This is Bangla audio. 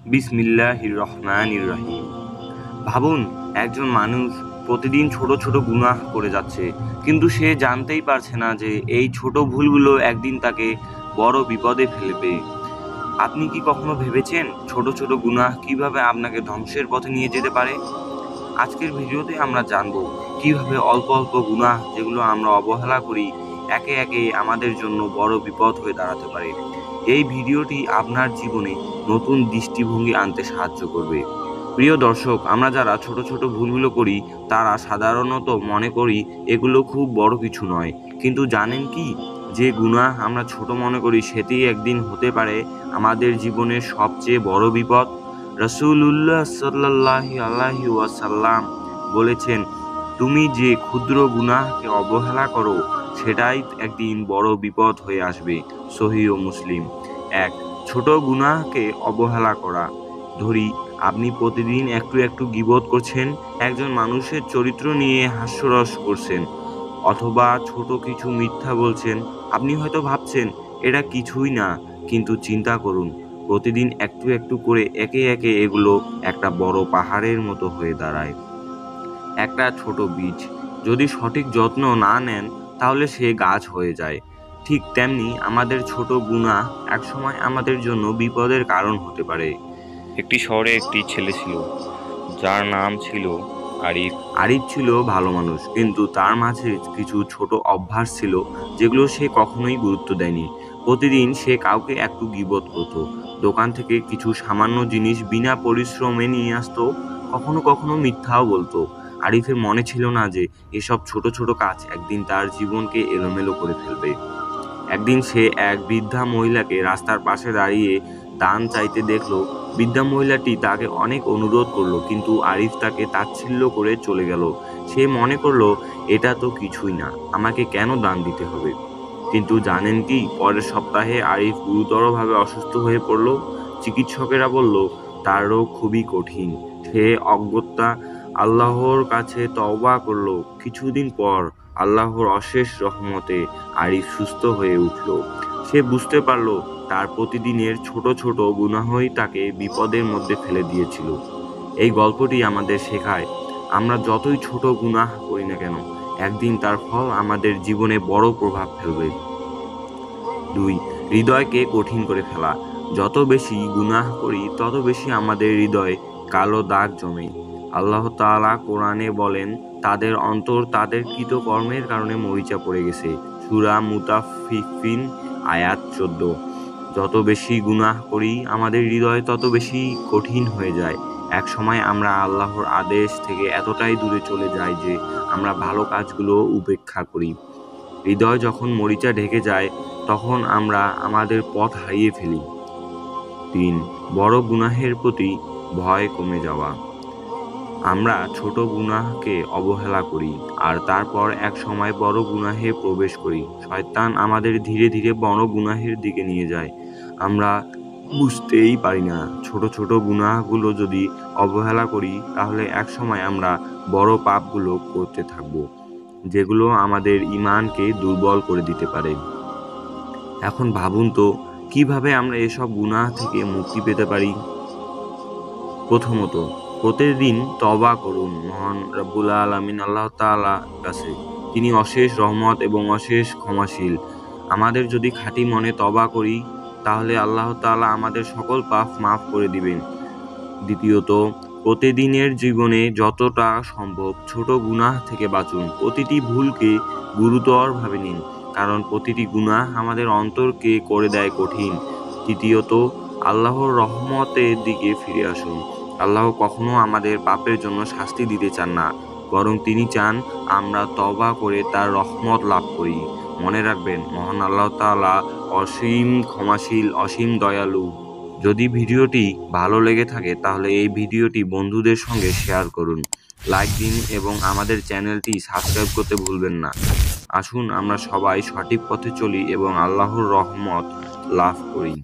বিসমিল্লাহির রহমানির রহিম। ভাবুন, একজন মানুষ প্রতিদিন ছোট ছোট গুনাহ করে যাচ্ছে, কিন্তু সে জানতেই পারছে না যে এই ছোট ভুলগুলো একদিন তাকে বড় বিপদে ফেলবে। আপনি কি কখনো ভেবেছেন ছোট ছোট গুনাহ কিভাবে আপনাকে ধ্বংসের পথে নিয়ে যেতে পারে? আজকের ভিডিওতে আমরা জানব কিভাবে অল্প অল্প গুনাহ যেগুলো আমরা অবহেলা করি একে একে আমাদের জন্য বড় বিপদ হয়ে দাঁড়াতে পারে। এই ভিডিওটি আপনার জীবনে নতুন দৃষ্টিভঙ্গি আনতে সাহায্য করবে। প্রিয় দর্শক, আমরা যারা ছোট ছোট ভুলগুলো করি তারা সাধারণত মনে করি এগুলো খুব বড় কিছু নয়, কিন্তু জানেন কি, যে গুনাহ আমরা ছোট মনে করি সেটি একদিন হতে পারে আমাদের জীবনের সবচেয়ে বড় বিপদ। রাসূলুল্লাহ সাল্লাল্লাহু আলাইহি ওয়াসাল্লাম বলেছেন, তুমি যে ক্ষুদ্র গুনাহকে অবহেলা করো সেটাই একদিন বড় বিপদ হয়ে আসবে। সহিহ মুসলিম। ১. ছোট গুনাহকে অবহেলা করা। ধরি আপনি প্রতিদিন একটু একটু গীবত করছেন, একজন মানুষের চরিত্র নিয়ে হাস্যরস করছেন, অথবা ছোট কিছু মিথ্যা বলছেন। আপনি হয়তো ভাবছেন এটা কিছুই না, কিন্তু চিন্তা করুন, প্রতিদিন একটু একটু করে একে একে এগুলো একটা বড় পাহাড়ের মতো হয়ে দাঁড়ায়। একটা ছোট বীজ যদি সঠিক যত্ন না নেন তাহলে সে গাছ হয়ে যায়। ঠিক তেমনি আমাদের ছোট গুনাহ একসময় আমাদের জন্য বিপদের কারণ হতে পারে। একটি শহরে একটি ছেলে ছিল যার নাম ছিল আরিফ। আরিফ ছিল ভালো মানুষ, কিন্তু তার মাঝে কিছু ছোট অভ্যাস ছিল যেগুলো সে কখনোই গুরুত্ব দেয়নি। প্রতিদিন সে কাউকে একটু গীবত করত, দোকান থেকে কিছু সামান্য জিনিস বিনা পরিশ্রমে নিয়ে আসতো, কখনো কখনো মিথ্যাও বলতো। আরিফের মনে ছিল না যে এসব ছোট ছোট কাজ একদিন তার জীবনকে এলোমেলো করে ফেলবে। একদিন সে এক বৃদ্ধা মহিলাকে রাস্তার পাশে দাঁড়িয়ে দান চাইতে দেখলো। বৃদ্ধা মহিলাটি তাকে অনেক অনুরোধ করলো, কিন্তু আরিফ তাকে তাচ্ছিল্য করে চলে গেল। সে মনে করলো এটা তো কিছুই না, আমাকে কেন দান দিতে হবে। কিন্তু জানেন কি, পরের সপ্তাহে আরিফ গুরুতরভাবে অসুস্থ হয়ে পড়ল। চিকিৎসকেরা বলল তার রোগ খুবই কঠিন। সে অগত্যা আল্লাহর কাছে তওবা করল। কিছুদিন পর আল্লাহর অশেষ রহমতে আরিফ সুস্থ হয়ে উঠল। সে বুঝতে পারল তার প্রতিদিনের ছোট ছোট গুনাহই তাকে বিপদের মধ্যে ফেলে দিয়েছিল। এই গল্পটি আমাদের শেখায়, আমরা যতই ছোট গুনাহ করি না কেন, একদিন তার ফল আমাদের জীবনে বড় প্রভাব ফেলবে। ২. হৃদয়কে কঠিন করে ফেলা। যত বেশি গুনাহ করি তত বেশি আমাদের হৃদয়ে কালো দাগ জমে। আল্লাহ তাআলা কোরআনে বলেন, তাদের অন্তর তাদের কৃতকর্মের কারণে মরিচা পড়ে গেছে। সূরা মুতাফফিফিন আয়াত ১৪। যত বেশি গুনাহ করি আমাদের হৃদয় তত বেশি কঠিন হয়ে যায়। এক সময় আমরা আল্লাহর আদেশ থেকে এতটাই দূরে চলে যাই যে আমরা ভালো কাজগুলো উপেক্ষা করি। হৃদয় যখন মরিচা ঢেকে যায় তখন আমরা আমাদের পথ হারিয়ে ফেলি। ৩. বড় গুনাহের প্রতি ভয় কমে যাওয়া। আমরা ছোট গুনাহকে অবহেলা করি আর তারপর এক সময় বড় গুনাহে প্রবেশ করি। শয়তান আমাদের ধীরে ধীরে বড় গুনাহের দিকে নিয়ে যায়। আমরা বুঝতেই পারি না। ছোট ছোট গুনাহগুলো যদি অবহেলা করি তাহলে এক সময় আমরা বড় পাপগুলো করতে থাকব, যেগুলো আমাদের ঈমানকে দুর্বল করে দিতে পারে। এখন ভাবুন তো, কিভাবে আমরা এসব গুনাহ থেকে মুক্তি পেতে পারি? প্রথমত, প্রতিদিন তওবা করুন মহান রব্বুল আলামিন আল্লাহ তাআলার কাছে। তিনি অশেষ রহমত এবং অশেষ ক্ষমাশীল। আমাদের যদি খাঁটি মনে তওবা করি তাহলে আল্লাহ তাআলা আমাদের সকল পাপ মাফ করে দিবেন। দ্বিতীয়ত, প্রতিদিনের জীবনে যতটা সম্ভব ছোট গুনাহ থেকে বাঁচুন। প্রতিটি ভুলকে গুরুতরভাবে নিন, কারণ প্রতিটি গুনাহ আমাদের অন্তরকে করে দেয় কঠিন। তৃতীয়ত, আল্লাহর রহমতের দিকে ফিরে আসুন। আল্লাহ কখনো আমাদের পাপের জন্য শাস্তি দিতে চান না, বরং তিনি চান আমরা তওবা করে তার রহমত লাভ করি। মনে রাখবেন, মহান আল্লাহ তাআলা অসীম ক্ষমাশীল, অসীম দয়ালু। যদি ভিডিওটি ভালো লেগে থাকে তাহলে এই ভিডিওটি বন্ধুদের সঙ্গে শেয়ার করুন, লাইক দিন এবং আমাদের চ্যানেলটি সাবস্ক্রাইব করতে ভুলবেন না। আসুন আমরা সবাই সঠিক পথে চলি এবং আল্লাহর রহমত লাভ করি।